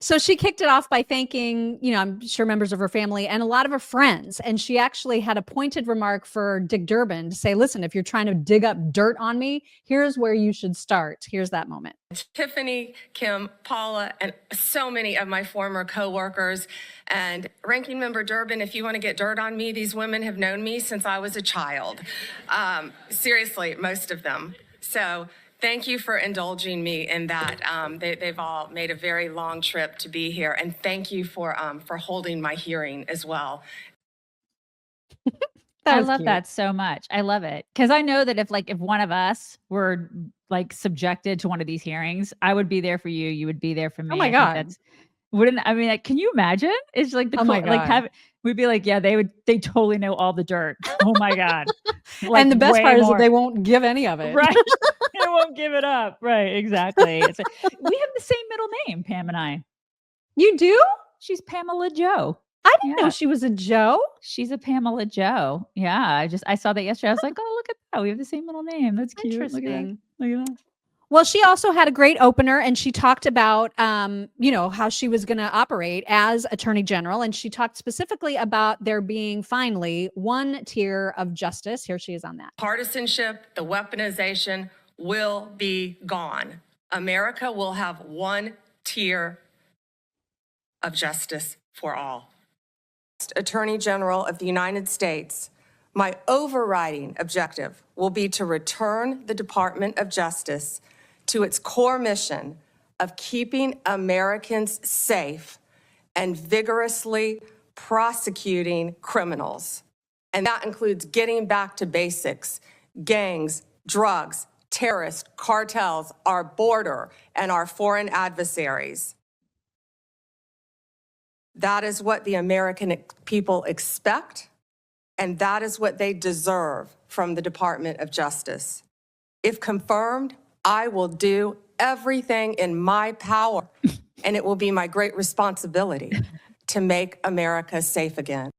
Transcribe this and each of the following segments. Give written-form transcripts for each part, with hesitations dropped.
So she kicked it off by thanking, I'm sure members of her family and a lot of her friends. And she actually had a pointed remark for Dick Durbin to say, listen, if you're trying to dig up dirt on me, here's where you should start. Here's that moment. Tiffany, Kim, Paula, and so many of my former coworkers. And Ranking Member Durbin, if you want to get dirt on me, these women have known me since I was a child. Seriously, most of them. So thank you for indulging me in that. They've all made a very long trip to be here. And thank you for holding my hearing as well. I love that so much. I love it. Because I know that if one of us were subjected to one of these hearings, I would be there for you. You would be there for me. Oh my God. Can you imagine? It's like oh my God. We'd be like, yeah, they totally know all the dirt. Oh my God. And the best part is that they won't give any of it. Right. They won't give it up. Right. Exactly. We have the same middle name, Pam and I. You do? She's Pamela Joe. I didn't know she was a Joe. She's a Pamela Joe. Yeah. I saw that yesterday. I was like, oh, look at that. We have the same middle name. That's cute. Interesting. Look at that. Well, she also had a great opener, and she talked about, how she was going to operate as Attorney General. And she talked specifically about there being finally one tier of justice. Here she is on that. Partisanship, the weaponization will be gone. America will have one tier of justice for all. Attorney General of the United States, my overriding objective will be to return the Department of Justice to its core mission of keeping Americans safe and vigorously prosecuting criminals. And that includes getting back to basics: gangs, drugs, terrorists, cartels, our border, and our foreign adversaries. That is what the American people expect, and that is what they deserve from the Department of Justice. If confirmed, I will do everything in my power, and it will be my great responsibility to make America safe again.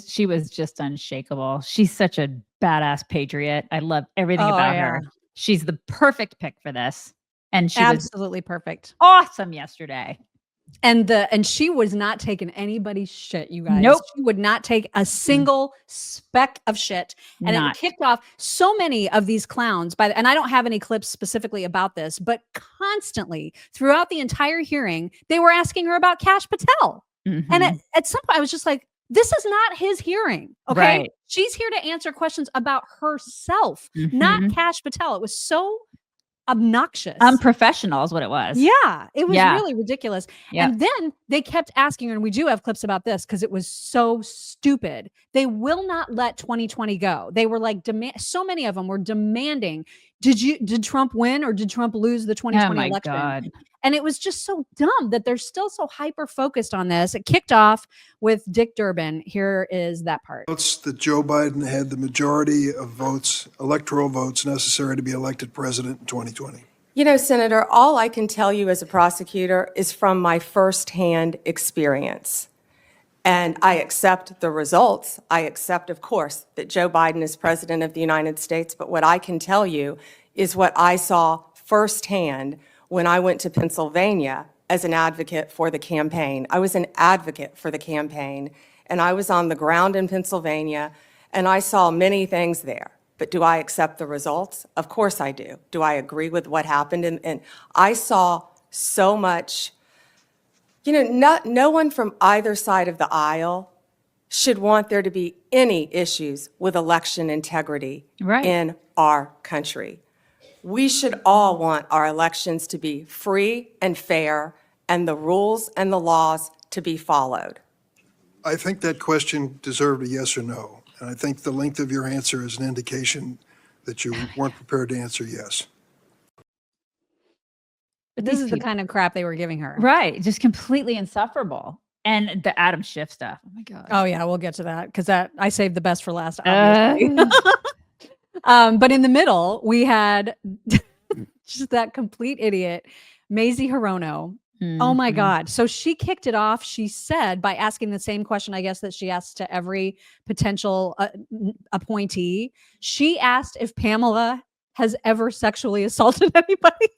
She was just unshakable. She's such a badass patriot. I love everything about her. She's the perfect pick for this. And she absolutely perfect. Awesome yesterday. And she was not taking anybody's shit, you guys. Nope. She would not take a single speck of shit. And it kicked off so many of these clowns and I don't have any clips specifically about this, but constantly throughout the entire hearing, they were asking her about Kash Patel. Mm-hmm. And at some point I was just like, this is not his hearing. Okay. Right. She's here to answer questions about herself, not Kash Patel. It was so obnoxious, unprofessional is what it was. Yeah, it was really ridiculous. And then they kept asking her, and we do have clips about this because it was so stupid. They will not let 2020 go. They were like so many of them were demanding, did Trump win or did Trump lose the 2020 election? God. And it was just so dumb that they're still so hyper focused on this. It kicked off with Dick Durbin. Here is that part. Notes that Joe Biden had the majority of votes, electoral votes necessary to be elected president in 2020. You know, Senator, all I can tell you as a prosecutor is from my firsthand experience. And I accept the results. I accept, of course, that Joe Biden is president of the United States. But what I can tell you is what I saw firsthand when I went to Pennsylvania as an advocate for the campaign. I was an advocate for the campaign, and I was on the ground in Pennsylvania, and I saw many things there. But do I accept the results? Of course I do. Do I agree with what happened? And I saw so much, no one from either side of the aisle should want there to be any issues with election integrity in our country. We should all want our elections to be free and fair, and the rules and the laws to be followed. I think that question deserved a yes or no. And I think the length of your answer is an indication that you weren't prepared to answer yes. But this is the kind of crap they were giving her. Right. Just completely insufferable. And the Adam Schiff stuff. Oh my God. Oh yeah, we'll get to that because I saved the best for last, obviously. But in the middle, we had just that complete idiot, Mazie Hirono. Oh my God. So she kicked it off, she said, by asking the same question, I guess, that she asked to every potential appointee. She asked if Pamela has ever sexually assaulted anybody.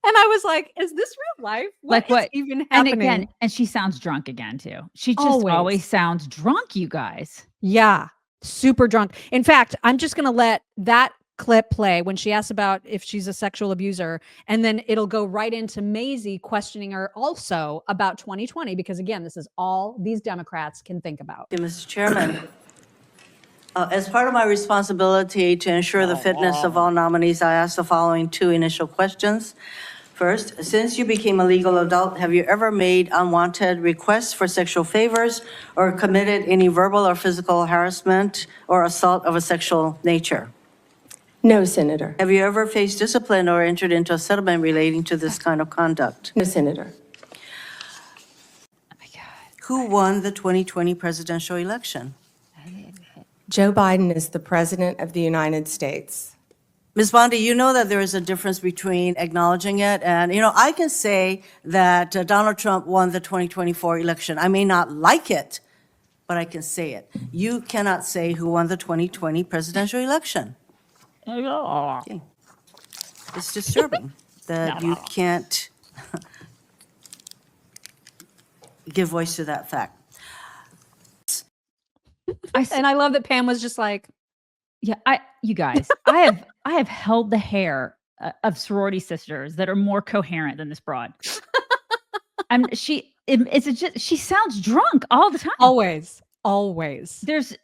And I was like, is this real life? What is even happening? And she sounds drunk again too. She just always sounds drunk, you guys. Yeah, super drunk. In fact, I'm just going to let that clip play when she asks about if she's a sexual abuser, and then it'll go right into Maisie questioning her also about 2020, because again, this is all these Democrats can think about. Mr. Chairman, as part of my responsibility to ensure the fitness of all nominees, I ask the following two initial questions. First, since you became a legal adult, have you ever made unwanted requests for sexual favors or committed any verbal or physical harassment or assault of a sexual nature? No, Senator. Have you ever faced discipline or entered into a settlement relating to this kind of conduct? No, Senator. Oh my God. Who won the 2020 presidential election? Joe Biden is the President of the United States. Ms. Bondi, you know that there is a difference between acknowledging it and, I can say that Donald Trump won the 2024 election. I may not like it, but I can say it. You cannot say who won the 2020 presidential election. Okay. It's disturbing that you can't give voice to that fact. And I love that Pam was just like, yeah, you guys, I have held the hair of sorority sisters that are more coherent than this broad. She sounds drunk all the time. always. There's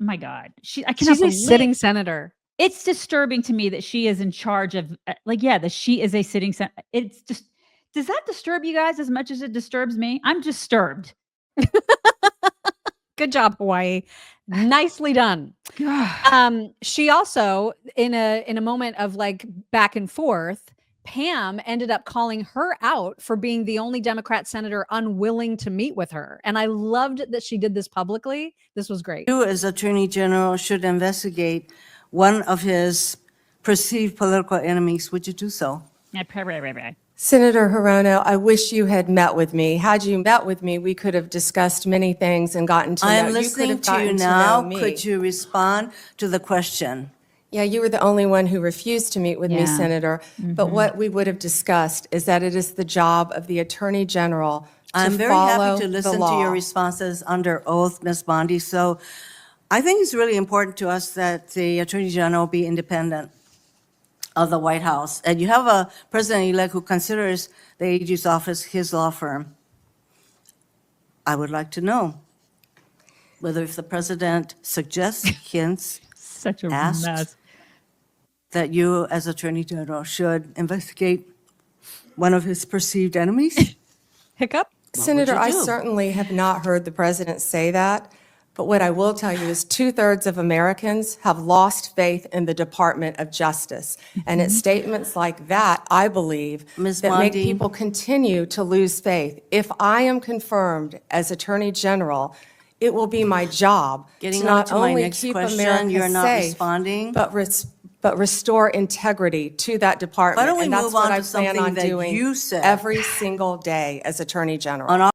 my God, she's a sitting senator. It's disturbing to me that she is in charge of that she is a sitting senator. It's just, does that disturb you guys as much as it disturbs me? I'm disturbed. Good job, Hawaii. Nicely done. She also, in a moment of like back and forth, Pam ended up calling her out for being the only Democrat senator unwilling to meet with her. And I loved that she did this publicly. This was great. You, as Attorney General, should investigate one of his perceived political enemies. Would you do so? Senator Hirono, I wish you had met with me. Had you met with me, we could have discussed many things and gotten to know you. I am listening to you now. Could you respond to the question? Yeah, you were the only one who refused to meet with me, Yeah. Senator. But what we would have discussed is that it is the job of the Attorney General to I'm very follow happy to the listen to law. your responses under oath, Ms. Bondi. So I think it's really important to us that the Attorney General be independent of the White House. And you have a president-elect who considers the AG's office his law firm. I would like to know whether if the president suggests, hints, Such a asks, mess. that you as Attorney General should investigate one of his perceived enemies? Hiccup? Senator, you I do? certainly have not heard the president say that. But what I will tell you is 2/3 of Americans have lost faith in the Department of Justice. And it's statements like that, I believe, Ms. that make Bondi. people continue to lose faith. If I am confirmed as Attorney General, it will be my job Getting to on not to my only next keep question, America you're not safe, responding. but restore integrity to that department. Why don't we And that's move what on I to plan something on that doing you said? every single day as Attorney General. On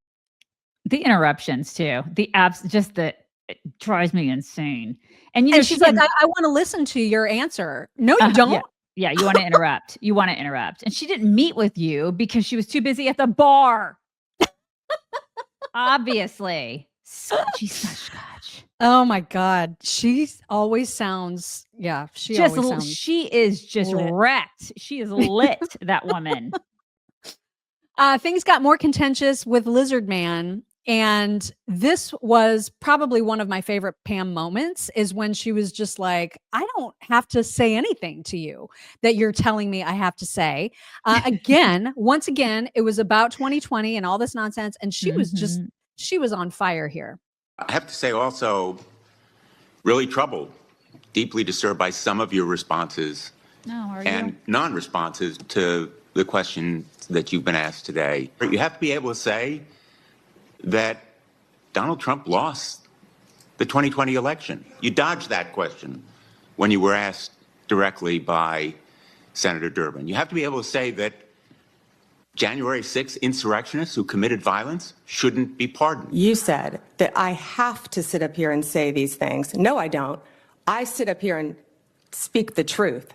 The interruptions too. It drives me insane. And And she's like, I want to listen to your answer. No, you don't. Yeah, you want to interrupt. You want to interrupt. And she didn't meet with you because she was too busy at the bar. Obviously. Scotch. Oh my God. She always sounds, she Just always sounds. she is just lit. wrecked. She is lit, that woman. Things got more contentious with Lizard Man. And this was probably one of my favorite Pam moments, is when she was just like, I don't have to say anything to you that you're telling me I have to say. Once again, it was about 2020 and all this nonsense. And she was she was on fire here. I have to say also, really troubled, deeply disturbed by some of your responses and non-responses to the question that you've been asked today. You have to be able to say that Donald Trump lost the 2020 election. You dodged that question when you were asked directly by Senator Durbin. You have to be able to say that January 6th insurrectionists who committed violence shouldn't be pardoned. You said that I have to sit up here and say these things. No, I don't. I sit up here and speak the truth.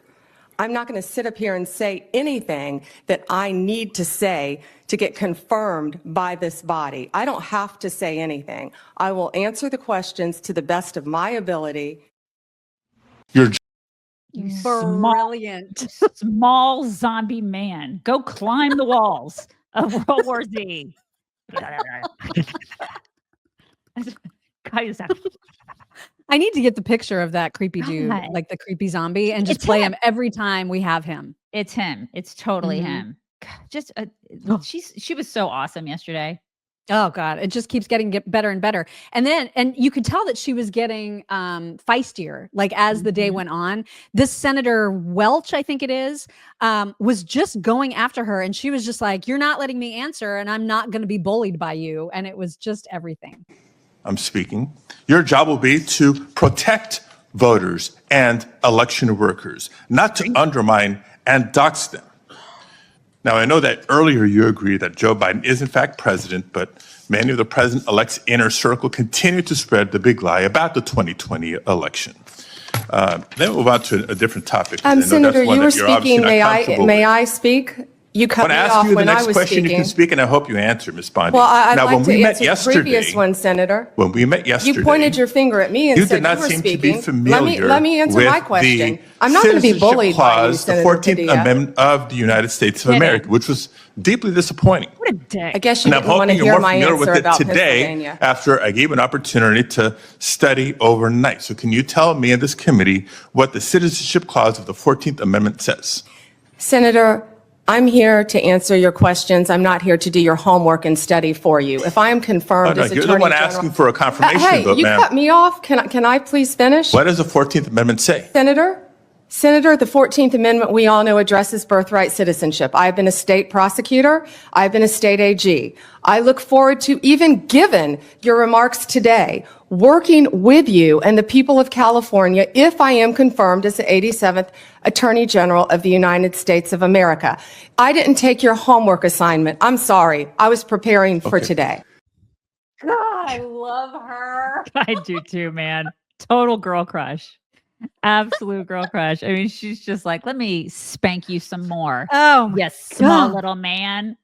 I'm not going to sit up here and say anything that I need to say to get confirmed by this body. I don't have to say anything. I will answer the questions to the best of my ability. You Brilliant. small zombie man. Go climb the walls of World War Z. I need to get the picture of that creepy dude, God. like the creepy zombie, and just It's play him. him every time we have him. It's him. It's totally Mhm. him. God, just she was so awesome yesterday. Oh God, it just keeps getting better and better. And you could tell that she was getting feistier, like as the day went on. This Senator Welch, I think it is, was just going after her, and she was just like, "You're not letting me answer, and I'm not going to be bullied by you." And it was just everything. I'm speaking. Your job will be to protect voters and election workers, not to undermine and dox them. Now, I know that earlier you agreed that Joe Biden is in fact president, but many of the president-elect's inner circle continue to spread the big lie about the 2020 election. Then we'll move on to a different topic. Senator, you were speaking. May I speak? You cut me off when I was speaking. When I ask you the next question, you can speak, and I hope you answer, Ms. Bondi. Well, I'd now, like when to we met answer the yesterday, previous one, Senator. When we met yesterday, You pointed your finger at me and you said did not you were seem speaking. to be familiar Let me answer with my question. the I'm not going to be Citizenship bullied by you, Clause, the Senator 14th Padilla. Amendment of the United States of America, which was deeply disappointing. What a dick. I guess you And I'm didn't want to hoping you're hear more my familiar answer with it about today Pennsylvania. after I gave an opportunity to study overnight. So can you tell me and this committee what the Citizenship Clause of the 14th Amendment says? Senator, I'm here to answer your questions. I'm not here to do your homework and study for you. If I am confirmed as You're Attorney the one General, asking for a confirmation hey, vote, you ma'am. cut me off. Can I please finish? What does the 14th Amendment say? Senator, the 14th Amendment, we all know, addresses birthright citizenship. I've been a state prosecutor. I've been a state AG. I look forward to, even given your remarks today, working with you and the people of California if I am confirmed as the 87th Attorney General of the United States of America. I didn't take your homework assignment. I'm sorry. I was preparing for today. God, I love her. I do too, man. Total girl crush. Absolute girl crush. I mean, she's just like, let me spank you some more. Oh, my Yes, small God. little man.